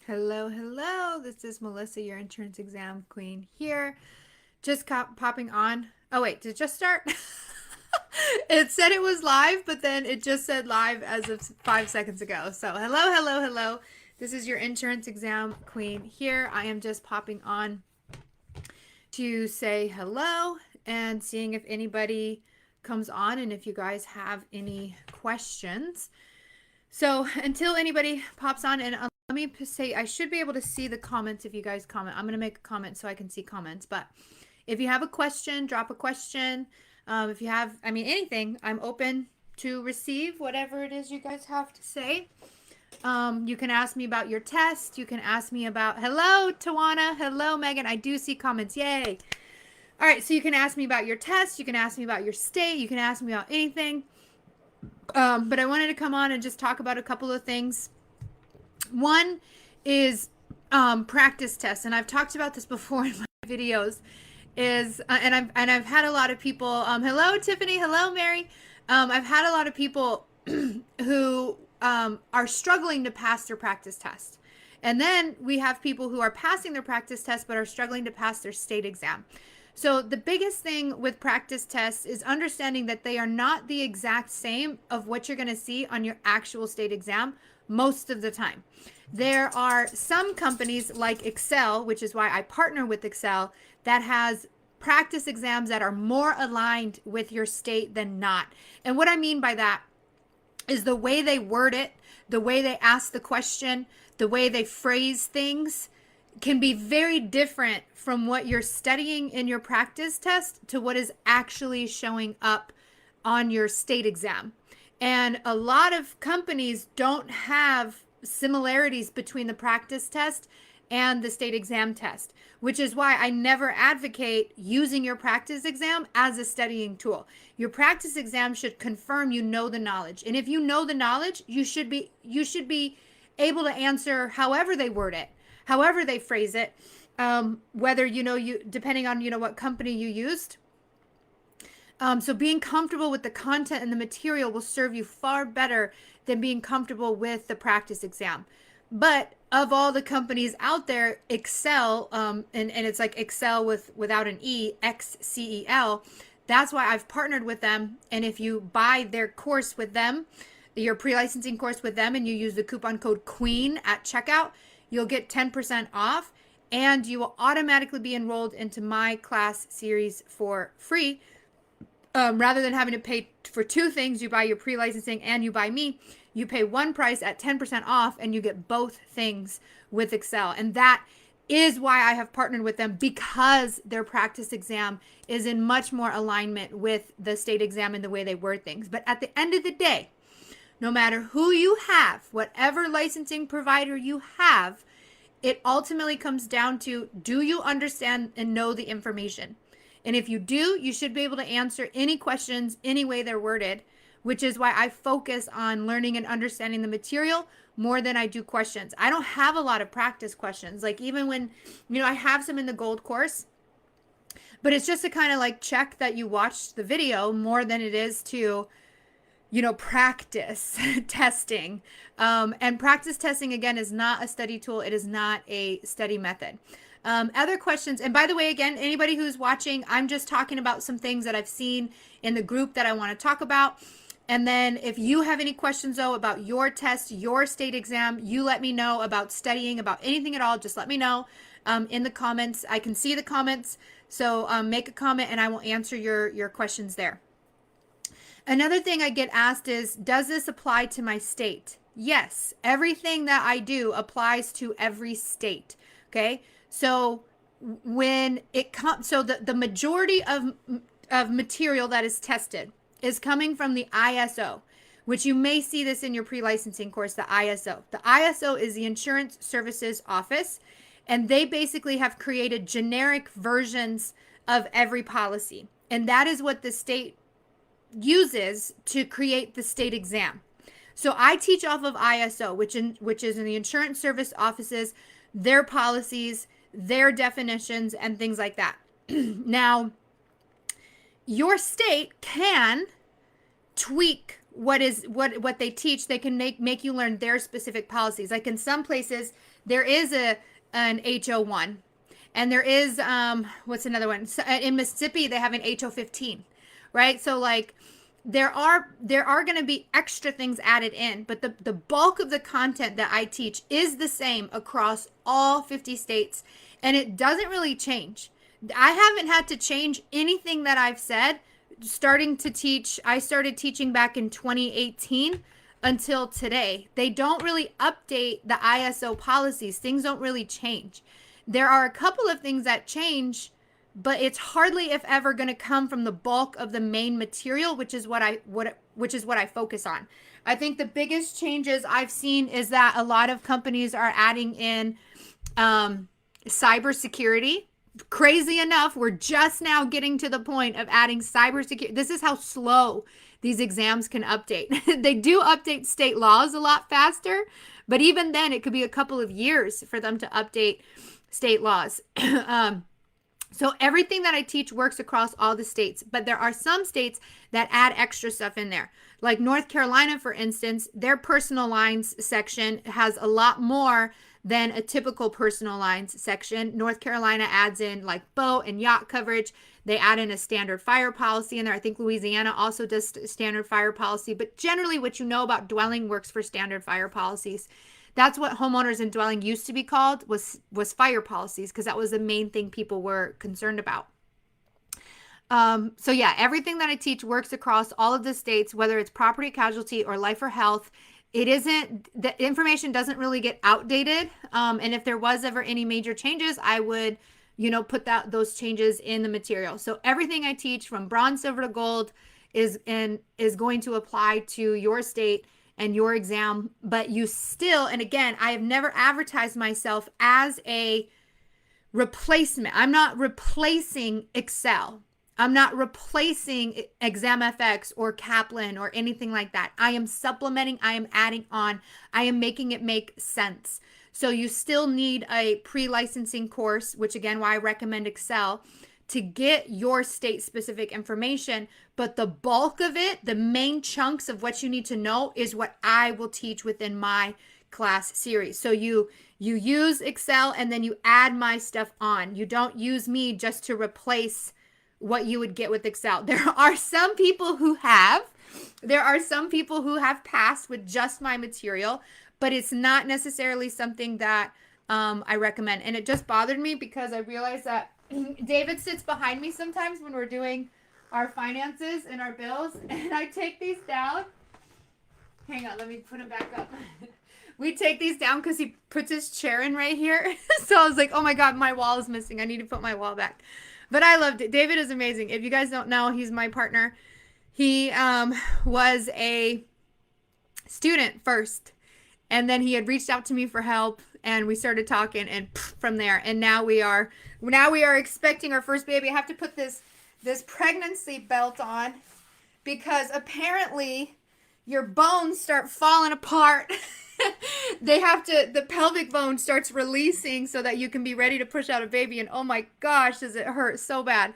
Hello, hello. This is Melissa, your insurance exam queen here. Just popping on. Oh, wait, did it just start? It said it was live, but then it just said live as of 5 seconds ago. So, hello, hello, hello. This is your insurance exam queen here. I am just popping on to say hello and seeing if anybody comes on and if you guys have any questions. So until anybody pops on, and let me say, I should be able to see the comments if you guys comment. I'm going to make a comment so I can see comments. But if you have a question, drop a question. If you have, anything, I'm open to receive whatever it is you guys have to say. You can ask me about your test. You can ask me about, hello, Tawana. Hello, Megan. I do see comments. Yay. All right. So you can ask me about your test. You can ask me about your state. You can ask me about anything. But I wanted to come on and just talk about a couple of things. One is practice tests, and I've talked about this before in my videos. And I've had a lot of people. Hello, Tiffany. Hello, Mary. I've had a lot of people who are struggling to pass their practice test, and then we have people who are passing their practice test but are struggling to pass their state exam. So the biggest thing with practice tests is understanding that they are not the exact same of what you're going to see on your actual state exam most of the time. There are some companies like Excel, which is why I partner with Excel, that has practice exams that are more aligned with your state than not. And what I mean by that is the way they word it, the way they ask the question, the way they phrase things can be very different from what you're studying in your practice test to what is actually showing up on your state exam. And a lot of companies don't have similarities between the practice test and the state exam test, which is why I never advocate using your practice exam as a studying tool. Your practice exam should confirm you know the knowledge. And if you know the knowledge, you should be able to answer however they word it, however they phrase it, whether you depending on what company you used. So being comfortable with the content and the material will serve you far better than being comfortable with the practice exam. But of all the companies out there, Excel, and it's like Excel without an E, XCEL, that's why I've partnered with them. And if you buy their course with them, your pre-licensing course with them, and you use the coupon code QUEEN at checkout, you'll get 10% off, and you will automatically be enrolled into my class series for free. Rather than having to pay for two things, you buy your pre-licensing and you buy me, you pay one price at 10% off and you get both things with Excel. And that is why I have partnered with them, because their practice exam is in much more alignment with the state exam and the way they word things. But at the end of the day, no matter who you have, whatever licensing provider you have, it ultimately comes down to, do you understand and know the information? And if you do, you should be able to answer any questions any way they're worded, which is why I focus on learning and understanding the material more than I do questions. I don't have a lot of practice questions. Like even when, I have some in the gold course, but it's just to kind of like check that you watched the video more than it is to, practice testing. And practice testing, again, is not a study tool. It is not a study method. Other questions, and by the way, again, anybody who's watching, I'm just talking about some things that I've seen in the group that I want to talk about. And then if you have any questions, though, about your test, your state exam, you let me know. About studying, about anything at all, just let me know in the comments. I can see the comments, so make a comment and I will answer your questions there. Another thing I get asked is, does this apply to my state? Yes, everything that I do applies to every state, okay? So when it comes, so the majority of material that is tested is coming from the ISO, which you may see this in your pre-licensing course, the ISO. The ISO is the Insurance Services Office, and they basically have created generic versions of every policy. And that is what the state uses to create the state exam. So I teach off of ISO, which is in the Insurance Service Offices, their policies, their definitions, and things like that. Now, your state can tweak what they teach, they can make you learn their specific policies. Like in some places, there is an HO1, and there is what's another one? So, in Mississippi, they have an HO15, right? So like there are going to be extra things added in, but the bulk of the content that I teach is the same across all 50 states, and it doesn't really change. I haven't had to change anything that I've said starting to teach. I started teaching back in 2018 until today. They don't really update the ISO policies. Things don't really change. There are a couple of things that change, but it's hardly if ever going to come from the bulk of the main material, which is what I focus on. I think the biggest changes I've seen is that a lot of companies are adding in cybersecurity. Crazy enough, we're just now getting to the point of adding cybersecurity. This is how slow these exams can update. They do update state laws a lot faster, but even then it could be a couple of years for them to update state laws. So everything that I teach works across all the states, but there are some states that add extra stuff in there. Like North Carolina, for instance, their personal lines section has a lot more than a typical personal lines section. North Carolina adds in like boat and yacht coverage. They add in a standard fire policy in there. I think Louisiana also does standard fire policy, but generally what you know about dwelling works for standard fire policies. That's what homeowners and dwelling used to be called, was fire policies, because that was the main thing people were concerned about. So yeah, everything that I teach works across all of the states, whether it's property casualty or life or health. It isn't, the information doesn't really get outdated. And if there was ever any major changes, I would, put those changes in the material. So everything I teach from bronze, silver to gold is going to apply to your state and your exam, but you still, and again, I have never advertised myself as a replacement. I'm not replacing Excel. I'm not replacing ExamFX or Kaplan or anything like that. I am supplementing, I am adding on, I am making it make sense. So you still need a pre-licensing course, which again, why I recommend Excel, to get your state specific information. But the bulk of it, the main chunks of what you need to know is what I will teach within my class series. So you use Excel and then you add my stuff on. You don't use me just to replace what you would get with Excel. There are some people who have passed with just my material, but it's not necessarily something that I recommend. And it just bothered me because I realized that David sits behind me sometimes when we're doing our finances and our bills, and I take these down. Hang on, let me put them back up. We take these down because he puts his chair in right here. So I was like, oh my God, my wall is missing. I need to put my wall back. But I loved it. David is amazing. If you guys don't know, he's my partner. He was a student first, and then he had reached out to me for help, and we started talking, and from there, and now we are expecting our first baby. I have to put this pregnancy belt on because apparently your bones start falling apart. The pelvic bone starts releasing so that you can be ready to push out a baby. And oh my gosh, does it hurt so bad.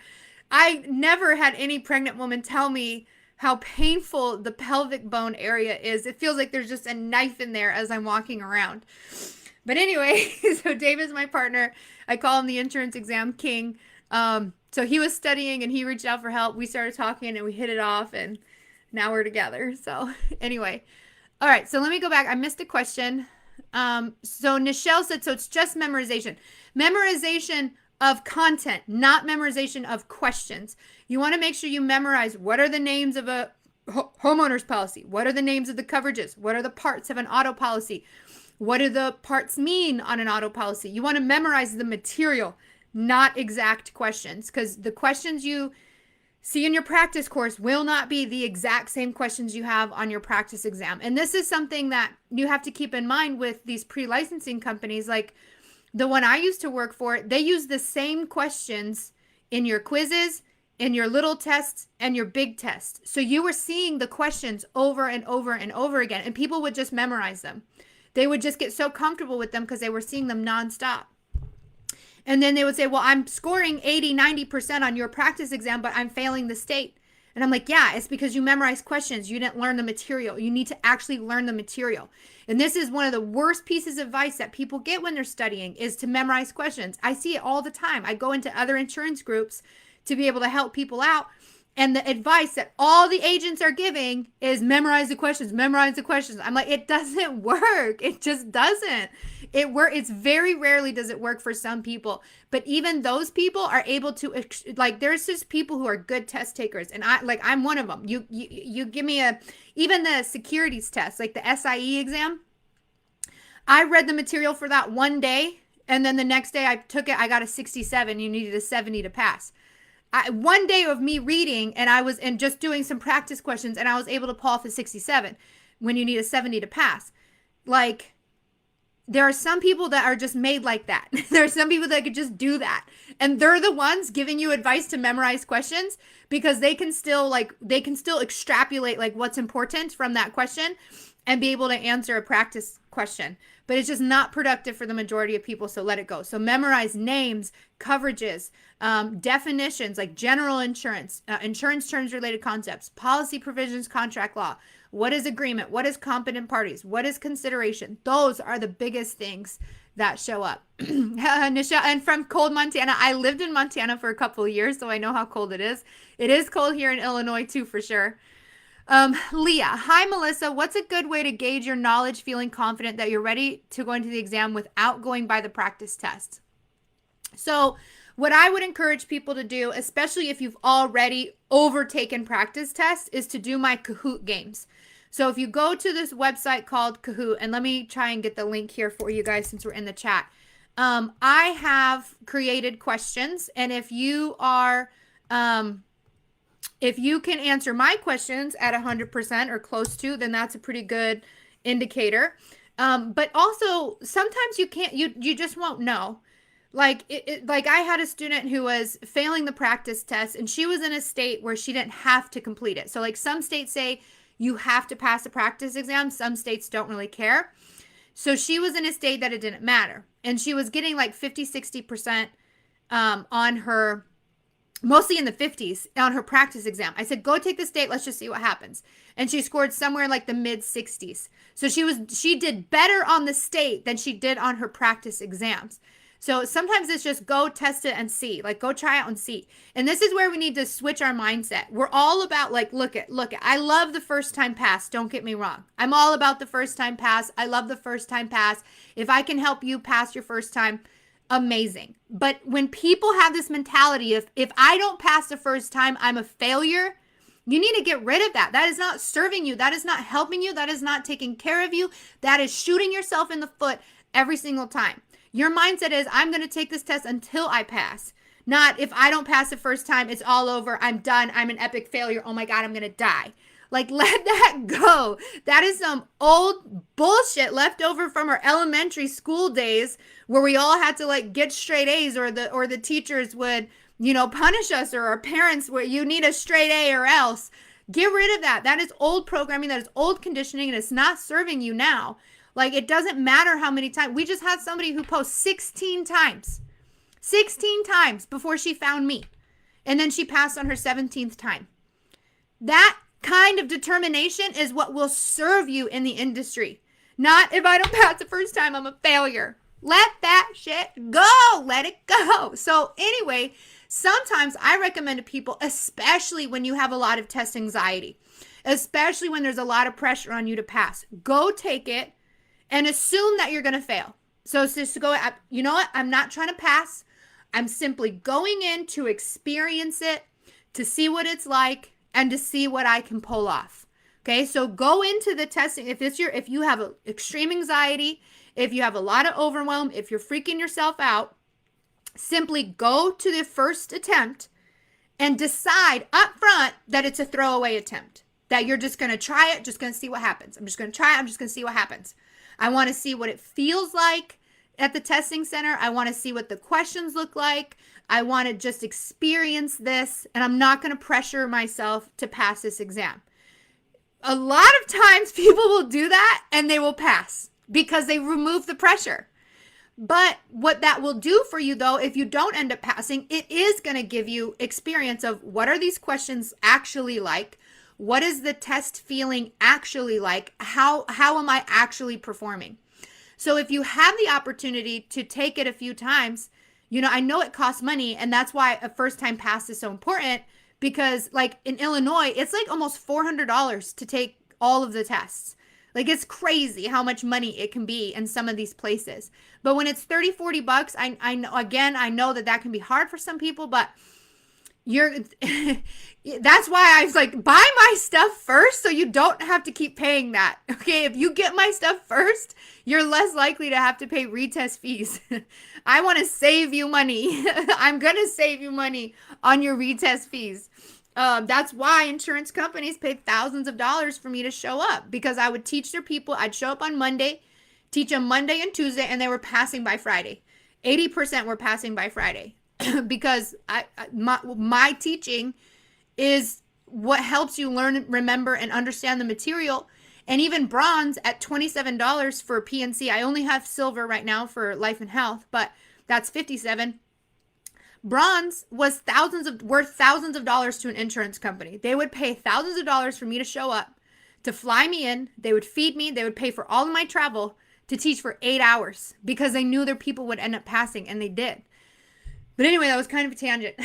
I never had any pregnant woman tell me how painful the pelvic bone area is. It feels like there's just a knife in there as I'm walking around. But anyway, so Dave is my partner. I call him the insurance exam king. So he was studying and he reached out for help. We started talking and we hit it off, and now we're together. So anyway, all right. So let me go back. I missed a question. So Nichelle said, so it's just memorization. Memorization of content, not memorization of questions. You want to make sure you memorize what are the names of a homeowner's policy? What are the names of the coverages? What are the parts of an auto policy? What do the parts mean on an auto policy? You want to memorize the material, not exact questions, because the questions you see in your practice course will not be the exact same questions you have on your practice exam. And this is something that you have to keep in mind with these pre-licensing companies. Like the one I used to work for, they use the same questions in your quizzes, in your little tests, and your big test. So you were seeing the questions over and over and over again, and people would just memorize them. They would just get so comfortable with them because they were seeing them nonstop. And then they would say, well, I'm scoring 80, 90% on your practice exam, but I'm failing the state. And I'm like, yeah, it's because you memorized questions. You didn't learn the material. You need to actually learn the material. And this is one of the worst pieces of advice that people get when they're studying is to memorize questions. I see it all the time. I go into other insurance groups to be able to help people out. And the advice that all the agents are giving is memorize the questions, memorize the questions. I'm like, it doesn't work. It just doesn't. It's very rarely does it work for some people. But even those people are able to, like, there's just people who are good test takers. And I'm one of them. You give me even the securities test, like the SIE exam. I read the material for that one day. And then the next day I took it, I got a 67. You needed a 70 to pass. One day of me reading and just doing some practice questions, and I was able to pull off a 67 when you need a 70 to pass. Like, there are some people that are just made like that. There are some people that could just do that. And they're the ones giving you advice to memorize questions because they can still extrapolate like what's important from that question and be able to answer a practice question. But it's just not productive for the majority of people, so let it go. So memorize names, coverages, definitions like general insurance, insurance terms related concepts, policy provisions, contract law. What is agreement? What is competent parties? What is consideration? Those are the biggest things that show up. Nichelle, and from cold Montana, I lived in Montana for a couple of years, so I know how cold it is. It is cold here in Illinois too, for sure. Leah, hi Melissa. What's a good way to gauge your knowledge, feeling confident that you're ready to go into the exam without going by the practice test? So what I would encourage people to do, especially if you've already overtaken practice tests, is to do my Kahoot games. So if you go to this website called Kahoot, and let me try and get the link here for you guys since we're in the chat. I have created questions, and if you can answer my questions at 100% or close to, then that's a pretty good indicator. But also sometimes you just won't know. Like I had a student who was failing the practice test, and she was in a state where she didn't have to complete it. So like some states say you have to pass a practice exam. Some states don't really care. So she was in a state that it didn't matter. And she was getting like 50-60% on her, mostly in the 50s on her practice exam. I said, go take the state. Let's just see what happens. And she scored somewhere in like the mid 60s. So she did better on the state than she did on her practice exams. So sometimes it's just go test it and see, like go try it and see. And this is where we need to switch our mindset. We're all about like, look at, I love the first time pass. Don't get me wrong. I'm all about the first time pass. I love the first time pass. If I can help you pass your first time, amazing. But when people have this mentality of, if I don't pass the first time, I'm a failure, you need to get rid of that. That is not serving you. That is not helping you. That is not taking care of you. That is shooting yourself in the foot every single time. Your mindset is, I'm going to take this test until I pass. Not, if I don't pass the first time, it's all over. I'm done. I'm an epic failure. Oh my God, I'm going to die. Like, let that go. That is some old bullshit left over from our elementary school days where we all had to like get straight A's, or the teachers would, punish us, or our parents where you need a straight A or else. Get rid of that. That is old programming. That is old conditioning, and it's not serving you now. Like, it doesn't matter how many times. We just had somebody who posted 16 times before she found me. And then she passed on her 17th time. That kind of determination is what will serve you in the industry. Not, if I don't pass the first time, I'm a failure. Let that shit go. Let it go. So anyway, sometimes I recommend to people, especially when you have a lot of test anxiety, especially when there's a lot of pressure on you to pass, go take it and assume that you're going to fail. So it's just to go, you know what? I'm not trying to pass. I'm simply going in to experience it, to see what it's like, and to see what I can pull off. Okay, so go into the testing. If you have extreme anxiety, if you have a lot of overwhelm, if you're freaking yourself out, simply go to the first attempt and decide up front that it's a throwaway attempt. That you're just going to try it, just going to see what happens. I'm just going to try it, I'm just going to see what happens. I want to see what it feels like at the testing center. I want to see what the questions look like. I want to just experience this, and I'm not going to pressure myself to pass this exam. A lot of times people will do that and they will pass because they remove the pressure. But what that will do for you, though, if you don't end up passing, it is going to give you experience of what are these questions actually like? What is the test feeling actually like? How am I actually performing? So if you have the opportunity to take it a few times, I know it costs money, and that's why a first time pass is so important, because like in Illinois, it's like almost $400 to take all of the tests. Like it's crazy how much money it can be in some of these places. But when it's 30, 40 bucks, I know, again, I know that can be hard for some people, but that's why I was like, buy my stuff first so you don't have to keep paying that. Okay, if you get my stuff first, you're less likely to have to pay retest fees. I want to save you money. I'm going to save you money on your retest fees. That's why insurance companies paid thousands of dollars for me to show up, because I would teach their people. I'd show up on Monday, teach them Monday and Tuesday, and they were passing by Friday. 80% were passing by Friday. Because my teaching is what helps you learn, remember, and understand the material. And even bronze at $27 for PNC. I only have silver right now for life and health, but that's $57. Bronze was worth thousands of dollars to an insurance company. They would pay thousands of dollars for me to show up, to fly me in. They would feed me. They would pay for all of my travel to teach for 8 hours, because they knew their people would end up passing, and they did. But anyway, that was kind of a tangent.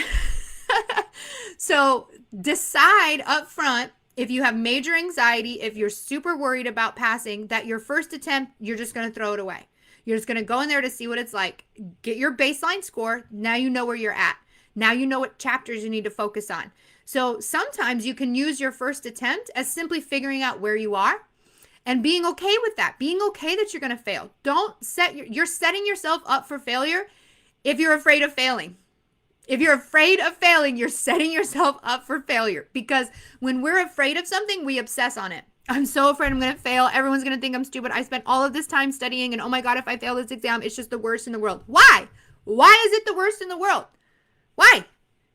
So decide up front, if you have major anxiety, if you're super worried about passing, that your first attempt, you're just going to throw it away. You're just going to go in there to see what it's like. Get your baseline score. Now you know where you're at. Now you know what chapters you need to focus on. So sometimes you can use your first attempt as simply figuring out where you are and being okay with that. Being okay that you're going to fail. You're setting yourself up for failure if you're afraid of failing. If you're afraid of failing, you're setting yourself up for failure, because when we're afraid of something, we obsess on it. I'm so afraid I'm going to fail. Everyone's going to think I'm stupid. I spent all of this time studying, and oh my God, if I fail this exam, it's just the worst in the world. Why? Why is it the worst in the world? Why?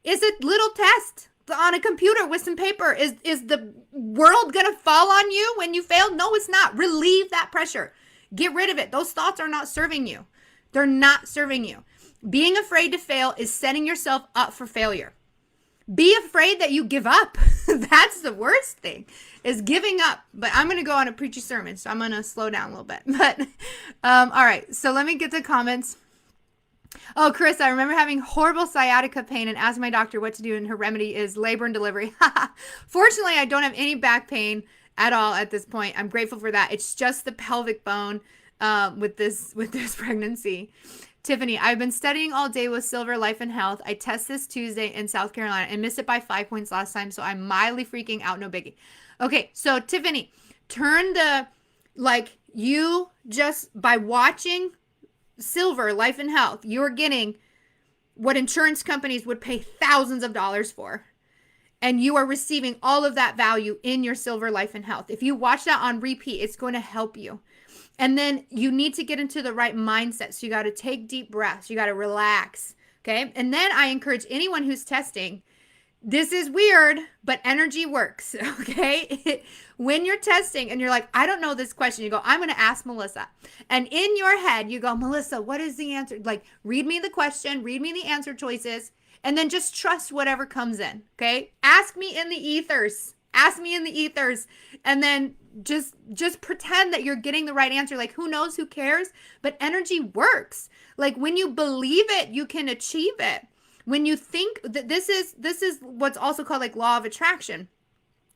It's a little test on a computer with some paper. Is the world going to fall on you when you fail? No, it's not. Relieve that pressure. Get rid of it. Those thoughts are not serving you. They're not serving you. Being afraid to fail is setting yourself up for failure. Be afraid that you give up. That's the worst thing, is giving up. But I'm going to go on a preachy sermon, so I'm going to slow down a little bit. But all right, so let me get to comments. Oh, Chris, I remember having horrible sciatica pain and asked my doctor what to do, and her remedy is labor and delivery. Fortunately, I don't have any back pain at all at this point. I'm grateful for that. It's just the pelvic bone with this pregnancy. Tiffany, I've been studying all day with Silver Life and Health. I test this Tuesday in South Carolina and missed it by 5 points last time, so I'm mildly freaking out. No biggie. Okay, so Tiffany, you just, by watching Silver Life and Health, you're getting what insurance companies would pay thousands of dollars for. And you are receiving all of that value in your Silver Life and Health. If you watch that on repeat, it's going to help you. And then you need to get into the right mindset. So you got to take deep breaths. You got to relax. Okay. And then I encourage anyone who's testing, this is weird, but energy works. Okay. When you're testing and you're like, I don't know this question, you go, I'm going to ask Melissa. And in your head, you go, Melissa, what is the answer? Like, read me the question, read me the answer choices, and then just trust whatever comes in. Okay. Ask me in the ethers. Ask me in the ethers. And then just pretend that you're getting the right answer. Like, who knows, who cares? But energy works. Like, when you believe it, you can achieve it. When you think that this is what's also called like law of attraction.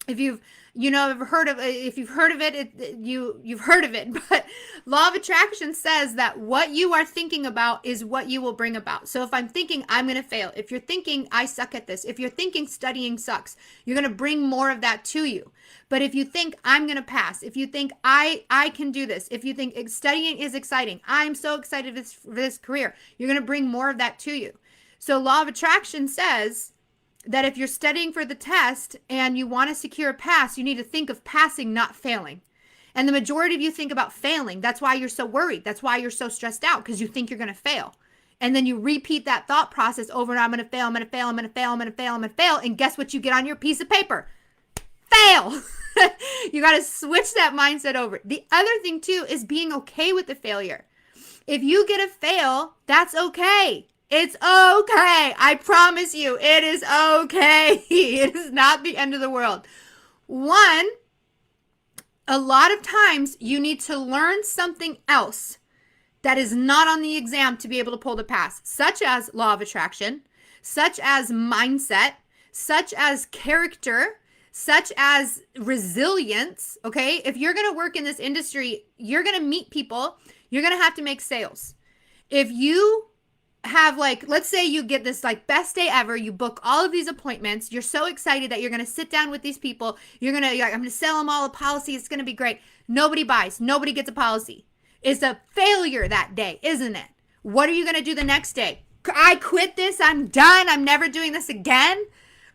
If you've heard of it, you've heard of it. But law of attraction says that what you are thinking about is what you will bring about. So if I'm thinking I'm going to fail, if you're thinking I suck at this, if you're thinking studying sucks, you're going to bring more of that to you. But if you think I'm going to pass, if you think I can do this, if you think studying is exciting, I'm so excited for this career, you're going to bring more of that to you. So law of attraction says that if you're studying for the test and you want to secure a pass, you need to think of passing, not failing. And the majority of you think about failing. That's why you're so worried. That's why you're so stressed out, because you think you're going to fail. And then you repeat that thought process over and over. I'm going to fail, I'm going to fail, I'm going to fail, I'm going to fail, I'm going to fail. And guess what you get on your piece of paper? Fail. You got to switch that mindset over. The other thing too is being okay with the failure. If you get a fail, that's okay. It's okay. I promise you, it is okay. It is not the end of the world. One, a lot of times you need to learn something else that is not on the exam to be able to pull the pass, such as law of attraction, such as mindset, such as character, such as resilience. Okay. If you're going to work in this industry, you're going to meet people, you're going to have to make sales. If you have, like, let's say you get this like best day ever, you book all of these appointments, you're so excited that you're going to sit down with these people, you're like, I'm going to sell them all a policy, it's going to be great. Nobody buys, nobody gets a policy. It's a failure that day, isn't it? What are you going to do the next day? I quit this, I'm done, I'm never doing this again?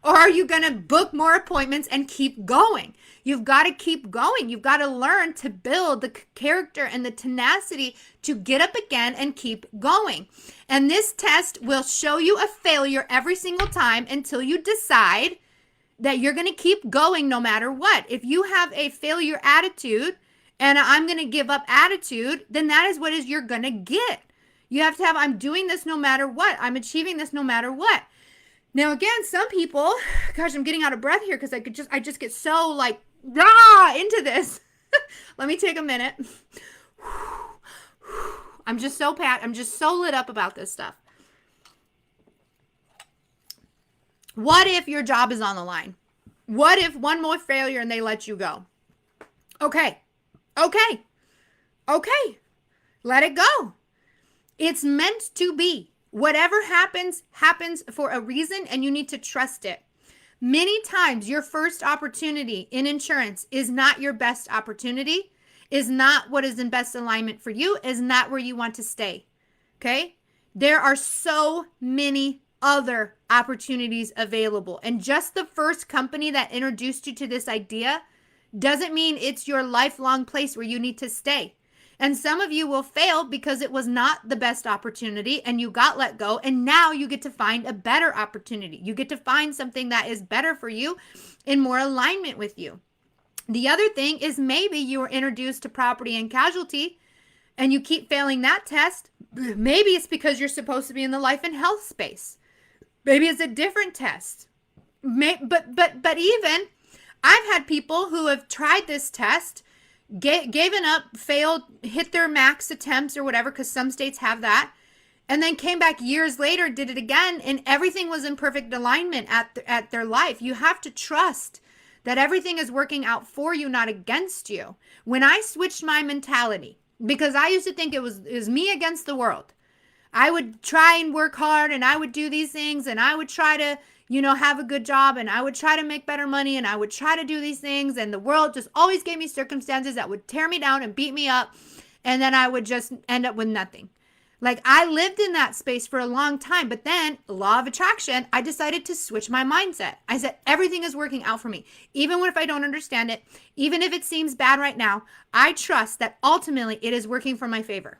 Or are you going to book more appointments and keep going? You've got to keep going. You've got to learn to build the character and the tenacity to get up again and keep going. And this test will show you a failure every single time until you decide that you're going to keep going no matter what. If you have a failure attitude and I'm going to give up attitude, then that is what you're going to get. You have to have, I'm doing this no matter what. I'm achieving this no matter what. Now, again, some people, gosh, I'm getting out of breath here because I just get so like, into this. Let me take a minute. I'm just so lit up about this stuff. What if your job is on the line? What if one more failure and they let you go? Okay. Let it go. It's meant to be. Whatever happens, happens for a reason, and you need to trust it. Many times, your first opportunity in insurance is not your best opportunity, is not what is in best alignment for you, is not where you want to stay. Okay? There are so many other opportunities available. And just the first company that introduced you to this idea doesn't mean it's your lifelong place where you need to stay. And some of you will fail because it was not the best opportunity and you got let go. And now you get to find a better opportunity. You get to find something that is better for you in more alignment with you. The other thing is maybe you were introduced to property and casualty and you keep failing that test. Maybe it's because you're supposed to be in the life and health space. Maybe it's a different test. But even I've had people who have tried this test, given up, failed, hit their max attempts or whatever, because some states have that, and then came back years later, did it again, and everything was in perfect alignment at their life. You have to trust that everything is working out for you, not against you. When I switched my mentality, because I used to think it was me against the world. I would try and work hard, and I would do these things, and I would try to have a good job, and I would try to make better money, and I would try to do these things, and the world just always gave me circumstances that would tear me down and beat me up, and then I would just end up with nothing. Like, I lived in that space for a long time, but then, law of attraction, I decided to switch my mindset. I said, everything is working out for me. Even if I don't understand it, even if it seems bad right now, I trust that ultimately it is working for my favor.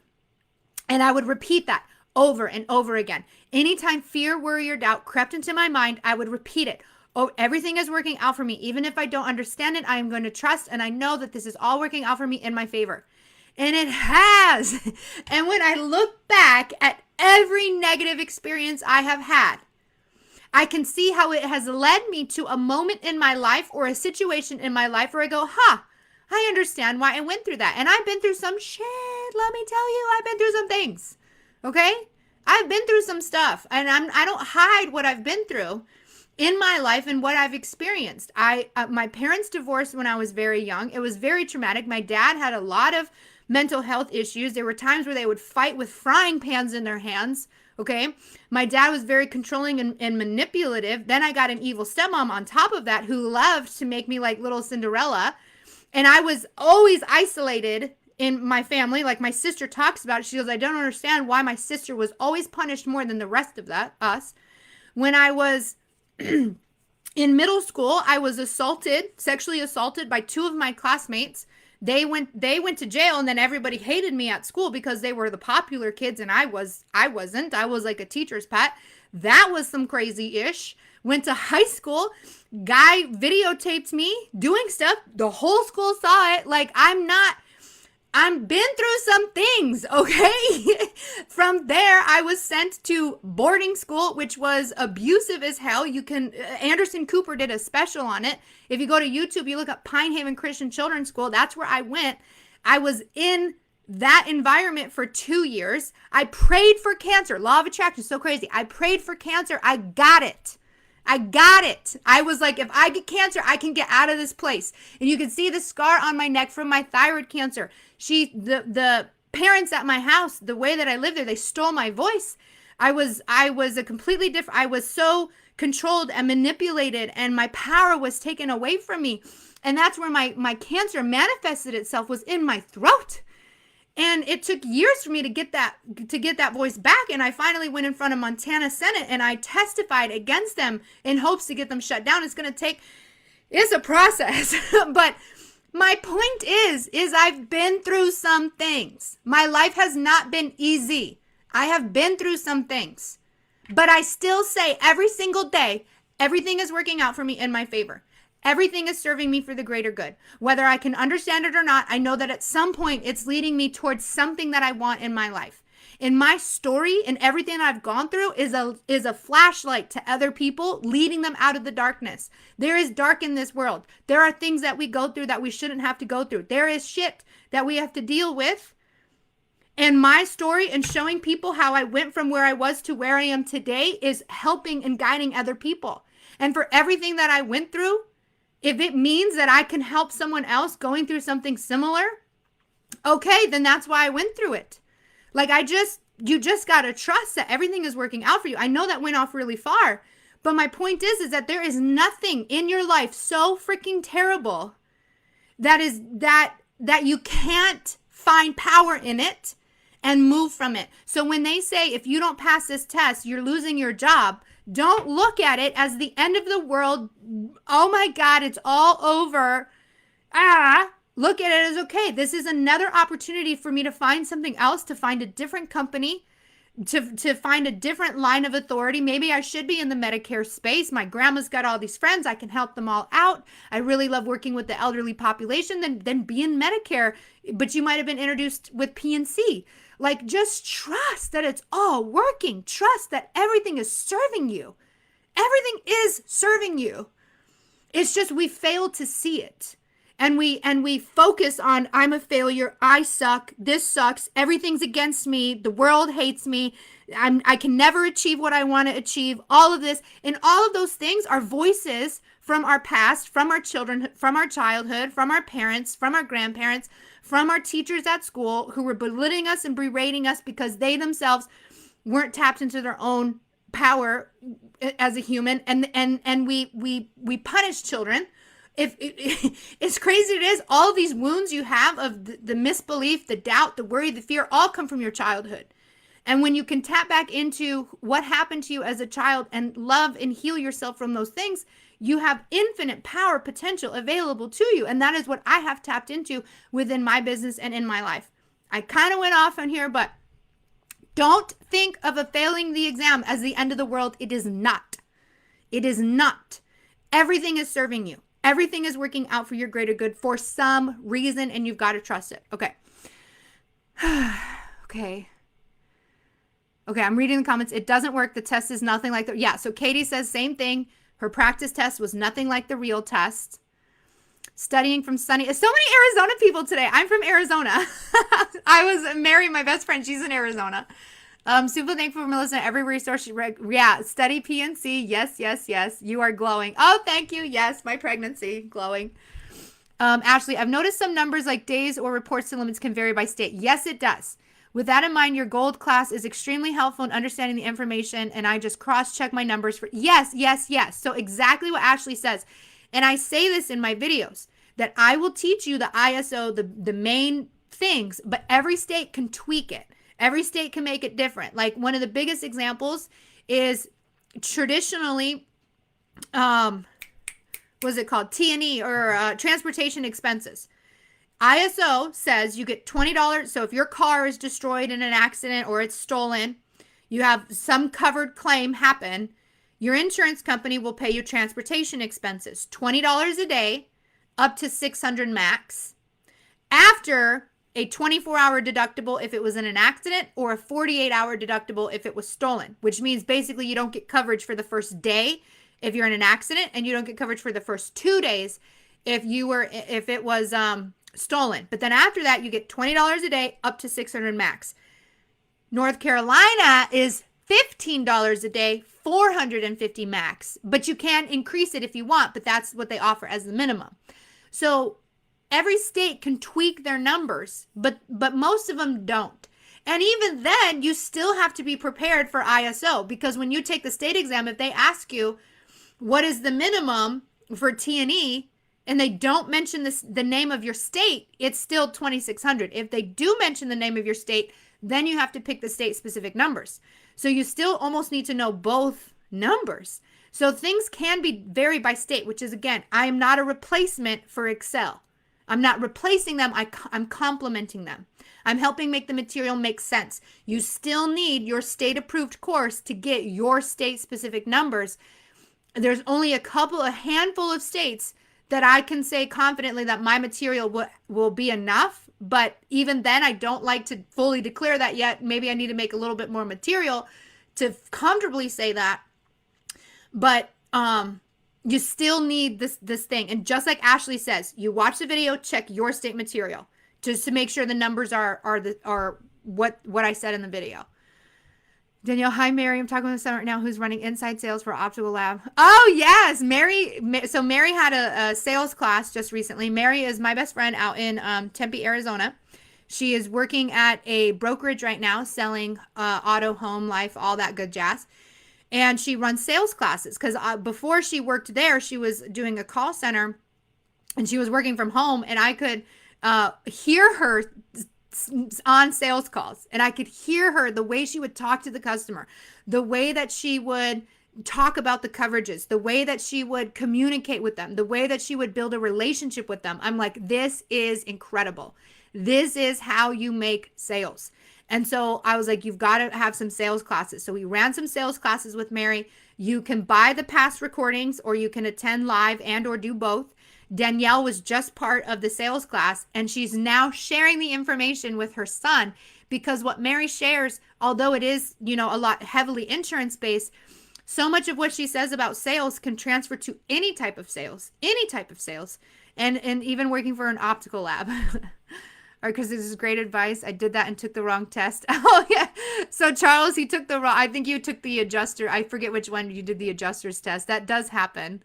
And I would repeat that over and over again. Anytime fear, worry, or doubt crept into my mind, I would repeat it. Oh, everything is working out for me. Even if I don't understand it, I am going to trust, and I know that this is all working out for me in my favor. And it has. And when I look back at every negative experience I have had, I can see how it has led me to a moment in my life or a situation in my life where I go, I understand why I went through that. And I've been through some shit. Let me tell you, I've been through some things. Okay? I've been through some stuff, and I don't hide what I've been through in my life and what I've experienced. My parents divorced when I was very young. It was very traumatic. My dad had a lot of mental health issues. There were times where they would fight with frying pans in their hands. Okay. My dad was very controlling and manipulative. Then I got an evil stepmom on top of that who loved to make me like little Cinderella. And I was always isolated in my family. Like my sister talks about it. She goes, I don't understand why my sister was always punished more than the rest of us. When I was in middle school, I was sexually assaulted by two of my classmates. They went to jail, and then everybody hated me at school because they were the popular kids and I wasn't. I was like a teacher's pet. That was some crazy-ish. Went to high school, guy videotaped me doing stuff. The whole school saw it. Like, I'm not I've been through some things, okay? From there, I was sent to boarding school, which was abusive as hell. You can, Anderson Cooper did a special on it. If you go to YouTube, you look up Pine Haven Christian Children's School, that's where I went. I was in that environment for 2 years. I prayed for cancer. Law of attraction, so crazy. I prayed for cancer. I got it. I got it. I was like, if I get cancer, I can get out of this place. And you can see the scar on my neck from my thyroid cancer. The parents at my house, the way that I lived there, they stole my voice. I was a completely different, I was so controlled and manipulated, and my power was taken away from me. And that's where my cancer manifested itself, was in my throat. And it took years for me to get that voice back. And I finally went in front of Montana Senate and I testified against them in hopes to get them shut down. It's a process. But my point is I've been through some things. My life has not been easy. I have been through some things. But I still say every single day, everything is working out for me in my favor. Everything is serving me for the greater good. Whether I can understand it or not, I know that at some point it's leading me towards something that I want in my life. In my story and everything I've gone through is a flashlight to other people, leading them out of the darkness. There is dark in this world. There are things that we go through that we shouldn't have to go through. There is shit that we have to deal with. And my story and showing people how I went from where I was to where I am today is helping and guiding other people. And for everything that I went through, if it means that I can help someone else going through something similar, okay, then that's why I went through it. Like you just got to trust that everything is working out for you. I know that went off really far, but my point is that there is nothing in your life so freaking terrible that you can't find power in it and move from it. So when they say, if you don't pass this test, you're losing your job, don't look at it as the end of the world. Oh my God, it's all over. Look at it as, okay, this is another opportunity for me to find something else, to find a different company, to find a different line of authority. Maybe I should be in the Medicare space. My grandma's got all these friends. I can help them all out. I really love working with the elderly population. Then be in Medicare. But you might have been introduced with PNC. Like, just trust that it's all working. Trust that everything is serving you. Everything is serving you. It's just we fail to see it. And we focus on, I'm a failure, I suck, this sucks, everything's against me, the world hates me, I can never achieve what I want to achieve, all of this. And all of those things are voices from our past, from our children, from our childhood, from our parents, from our grandparents, from our teachers at school who were belittling us and berating us because they themselves weren't tapped into their own power as a human. And we punish children. If it's crazy, it is, all of these wounds you have of the misbelief, the doubt, the worry, the fear, all come from your childhood. And when you can tap back into what happened to you as a child and love and heal yourself from those things, you have infinite power potential available to you. And that is what I have tapped into within my business and in my life. I kind of went off on here, but don't think of a failing the exam as the end of the world. It is not. It is not. Everything is serving you. Everything is working out for your greater good for some reason, and you've got to trust it. Okay. Okay, I'm reading the comments. It doesn't work. The test is nothing like the... Yeah, so Katie says same thing. Her practice test was nothing like the real test. Studying from sunny... So many Arizona people today. I'm from Arizona. I was marrying my best friend. She's in Arizona. Super thankful for Melissa. Every resource study PNC. Yes. You are glowing. Oh, thank you. Yes, my pregnancy glowing. Ashley, I've noticed some numbers like days or reports to limits can vary by state. Yes, it does. With that in mind, your gold class is extremely helpful in understanding the information, and I just cross-check my numbers for yes. So exactly what Ashley says. And I say this in my videos, that I will teach you the ISO, the main things, but every state can tweak it. Every state can make it different. Like one of the biggest examples is traditionally, what's it called? T&E or transportation expenses. ISO says you get $20. So if your car is destroyed in an accident or it's stolen, you have some covered claim happen, your insurance company will pay your transportation expenses. $20 a day, up to $600 max. After a 24-hour deductible if it was in an accident, or a 48-hour deductible if it was stolen, which means basically you don't get coverage for the first day if you're in an accident, and you don't get coverage for the first 2 days if it was stolen. But then after that, you get $20 a day up to $600 max. North Carolina is $15 a day, $450 max, but you can increase it if you want, but that's what they offer as the minimum. So every state can tweak their numbers, but most of them don't. And even then, you still have to be prepared for ISO, because when you take the state exam, if they ask you what is the minimum for T&E and they don't mention the name of your state, it's still 2,600. If they do mention the name of your state, then you have to pick the state specific numbers. So you still almost need to know both numbers. So things can vary by state, which is, again, I am not a replacement for Excel. I'm not replacing them. I'm complementing them. I'm helping make the material make sense. You still need your state approved course to get your state specific numbers. There's only a handful of states that I can say confidently that my material will be enough. But even then, I don't like to fully declare that yet. Maybe I need to make a little bit more material to comfortably say that. But you still need this thing. And just like Ashley says, you watch the video, check your state material just to make sure the numbers are what I said in the video. Danielle, hi, Mary. I'm talking with someone right now who's running inside sales for Optical Lab. Oh, yes, Mary. So Mary had a sales class just recently. Mary is my best friend out in Tempe, Arizona. She is working at a brokerage right now selling auto, home, life, all that good jazz. And she runs sales classes because before she worked there, she was doing a call center and she was working from home. And I could hear her on sales calls, and I could hear her, the way she would talk to the customer, the way that she would talk about the coverages, the way that she would communicate with them, the way that she would build a relationship with them. I'm like, this is incredible. This is how you make sales. And so I was like, you've got to have some sales classes. So we ran some sales classes with Mary. You can buy the past recordings, or you can attend live and or do both. Danielle was just part of the sales class, and she's now sharing the information with her son, because what Mary shares, although it is, a lot heavily insurance based, so much of what she says about sales can transfer to any type of sales, and even working for an optical lab. Or because this is great advice. I did that and took the wrong test. Oh, yeah. So Charles, he took the wrong, I think you took the adjuster. I forget which one you did the adjuster's test. That does happen.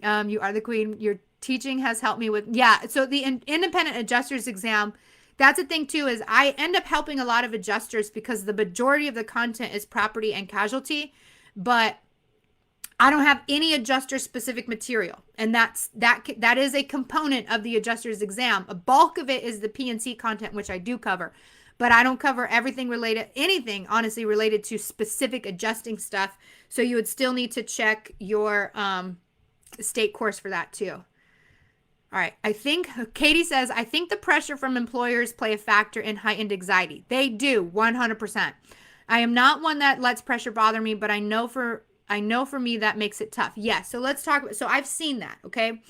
You are the queen. Your teaching has helped me with, so the independent adjusters exam, that's the thing too, is I end up helping a lot of adjusters because the majority of the content is property and casualty, but I don't have any adjuster specific material. And that is a component of the adjuster's exam. A bulk of it is the P&C content, which I do cover, but I don't cover anything honestly related to specific adjusting stuff. So you would still need to check your state course for that too. All right. Katie says, I think the pressure from employers play a factor in heightened anxiety. They do, 100%. I am not one that lets pressure bother me, but I know for me that makes it tough. Yes. So let's talk about, so I've seen that. Okay.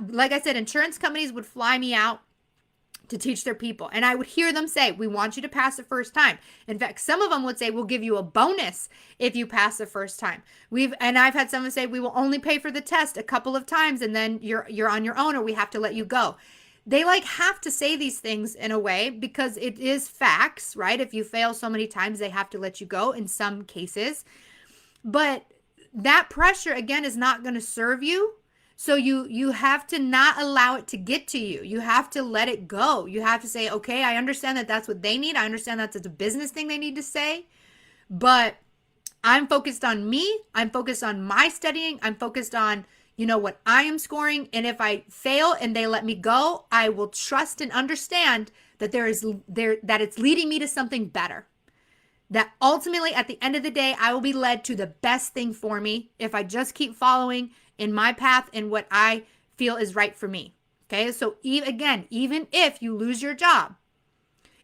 Like I said, insurance companies would fly me out to teach their people. And I would hear them say, we want you to pass the first time. In fact, some of them would say, we'll give you a bonus if you pass the first time. I've had someone say, we will only pay for the test a couple of times and then you're on your own, or we have to let you go. They have to say these things in a way because it is facts, right? If you fail so many times, they have to let you go in some cases. But that pressure, again, is not going to serve you. So you have to not allow it to get to you. You have to let it go. You have to say, okay, I understand that that's what they need. I understand that's a business thing they need to say. But I'm focused on me. I'm focused on my studying. I'm focused on, what I am scoring. And if I fail and they let me go, I will trust and understand that that it's leading me to something better. That ultimately, at the end of the day, I will be led to the best thing for me if I just keep following in my path and what I feel is right for me. Okay, so even if you lose your job,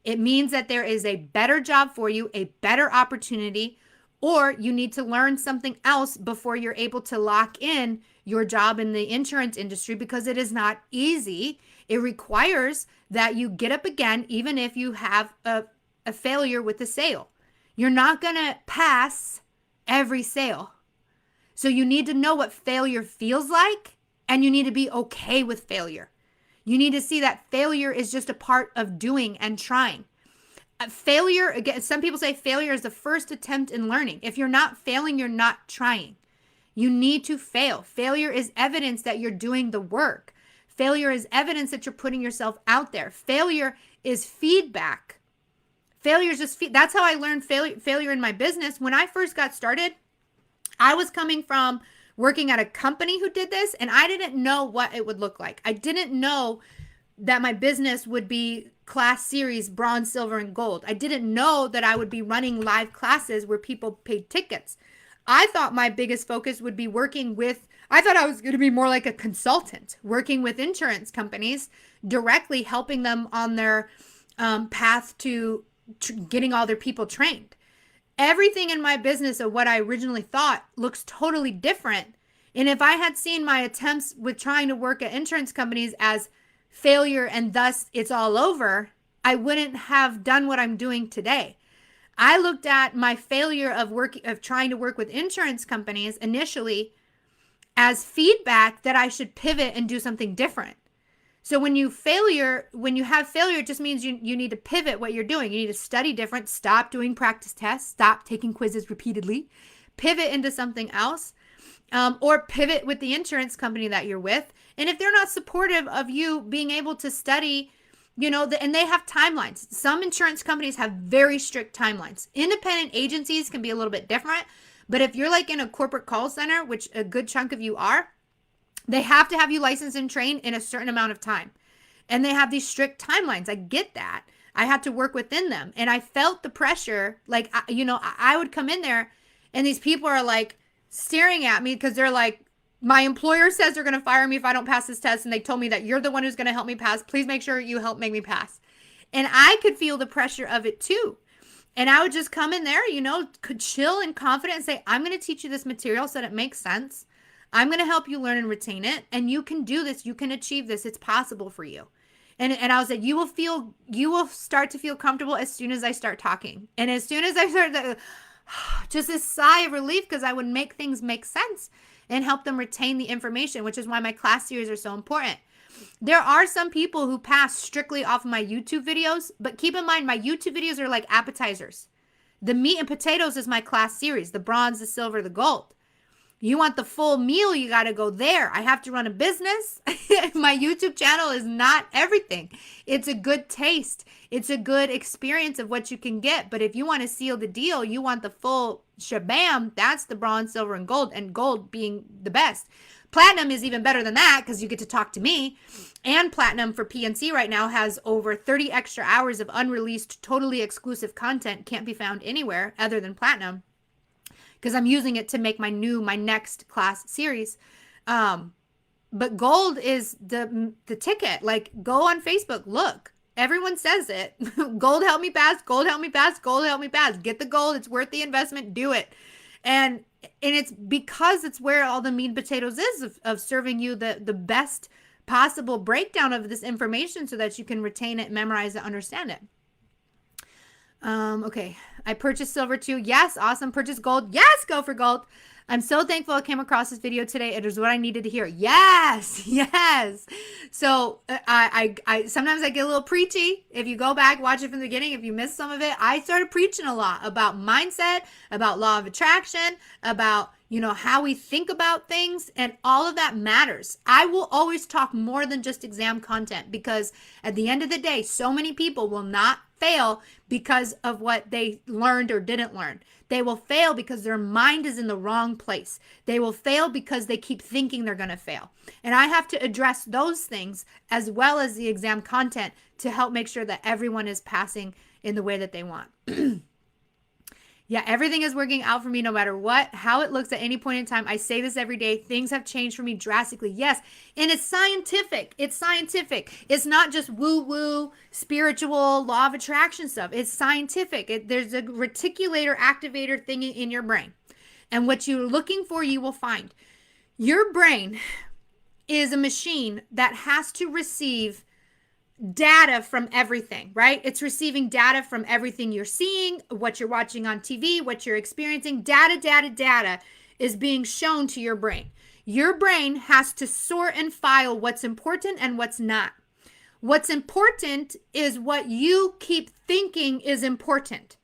it means that there is a better job for you, a better opportunity, or you need to learn something else before you're able to lock in your job in the insurance industry, because it is not easy. It requires that you get up again, even if you have a failure with the sale. You're not going to pass every sale. So you need to know what failure feels like, and you need to be okay with failure. You need to see that failure is just a part of doing and trying. Failure, again, some people say failure is the first attempt in learning. If you're not failing, you're not trying. You need to fail. Failure is evidence that you're doing the work. Failure is evidence that you're putting yourself out there. Failure is feedback. Failure is just that's how I learned failure in my business. When I first got started, I was coming from working at a company who did this, and I didn't know what it would look like. I didn't know that my business would be class series, bronze, silver, and gold. I didn't know that I would be running live classes where people paid tickets. I thought my biggest focus would be I thought I was going to be more like a consultant, working with insurance companies, directly helping them on their path to getting all their people trained. Everything in my business of what I originally thought looks totally different. And if I had seen my attempts with trying to work at insurance companies as failure and thus it's all over, I wouldn't have done what I'm doing today. I looked at my failure of trying to work with insurance companies initially as feedback that I should pivot and do something different. So when you have failure, it just means you need to pivot what you're doing. You need to study different, stop doing practice tests, stop taking quizzes repeatedly, pivot into something else, or pivot with the insurance company that you're with. And if they're not supportive of you being able to study, and they have timelines. Some insurance companies have very strict timelines. Independent agencies can be a little bit different, but if you're like in a corporate call center, which a good chunk of you are, they have to have you licensed and trained in a certain amount of time. And they have these strict timelines. I get that. I had to work within them. And I felt the pressure. Like, I would come in there and these people are like staring at me because they're like, my employer says they're going to fire me if I don't pass this test. And they told me that you're the one who's going to help me pass. Please make sure you help make me pass. And I could feel the pressure of it too. And I would just come in there, could chill and confident and say, I'm going to teach you this material so that it makes sense. I'm going to help you learn and retain it. And you can do this. You can achieve this. It's possible for you. And I was like, you will start to feel comfortable as soon as I start talking. And as soon as I started, just this sigh of relief, because I would make things make sense and help them retain the information, which is why my class series are so important. There are some people who pass strictly off of my YouTube videos, but keep in mind, my YouTube videos are like appetizers. The meat and potatoes is my class series, the bronze, the silver, the gold. You want the full meal, you got to go there. I have to run a business. My YouTube channel is not everything. It's a good taste. It's a good experience of what you can get. But if you want to seal the deal, you want the full shabam, that's the bronze, silver, and gold being the best. Platinum is even better than that because you get to talk to me. And Platinum for PNC right now has over 30 extra hours of unreleased, totally exclusive content. Can't be found anywhere other than Platinum, because I'm using it to make my next class series. But gold is the ticket. Like, go on Facebook, look. Everyone says it. Gold help me pass, gold help me pass, gold help me pass. Get the gold. It's worth the investment. Do it. And it's because it's where all the meat and potatoes is of serving you the best possible breakdown of this information so that you can retain it, memorize it, understand it. Okay. I purchased silver too. Yes. Awesome. Purchase gold. Yes. Go for gold. I'm so thankful I came across this video today. It is what I needed to hear. Yes. Yes. So I sometimes I get a little preachy. If you go back, watch it from the beginning, if you missed some of it, I started preaching a lot about mindset, about law of attraction, about, how we think about things, and all of that matters. I will always talk more than just exam content, because at the end of the day, so many people will not fail because of what they learned or didn't learn. They will fail because their mind is in the wrong place. They will fail because they keep thinking they're going to fail. And I have to address those things as well as the exam content to help make sure that everyone is passing in the way that they want. Yeah, everything is working out for me no matter how it looks at any point in time. I say this every day. Things have changed for me drastically. Yes. And it's scientific. It's scientific. It's not just woo-woo, spiritual, law of attraction stuff. It's scientific. There's a reticulator activator thing in your brain. And what you're looking for, you will find. Your brain is a machine that has to receive data from everything, right? It's receiving data from everything you're seeing, what you're watching on TV, what you're experiencing. Data is being shown to your brain. Your brain has to sort and file what's important and what's not. What's important is what you keep thinking is important.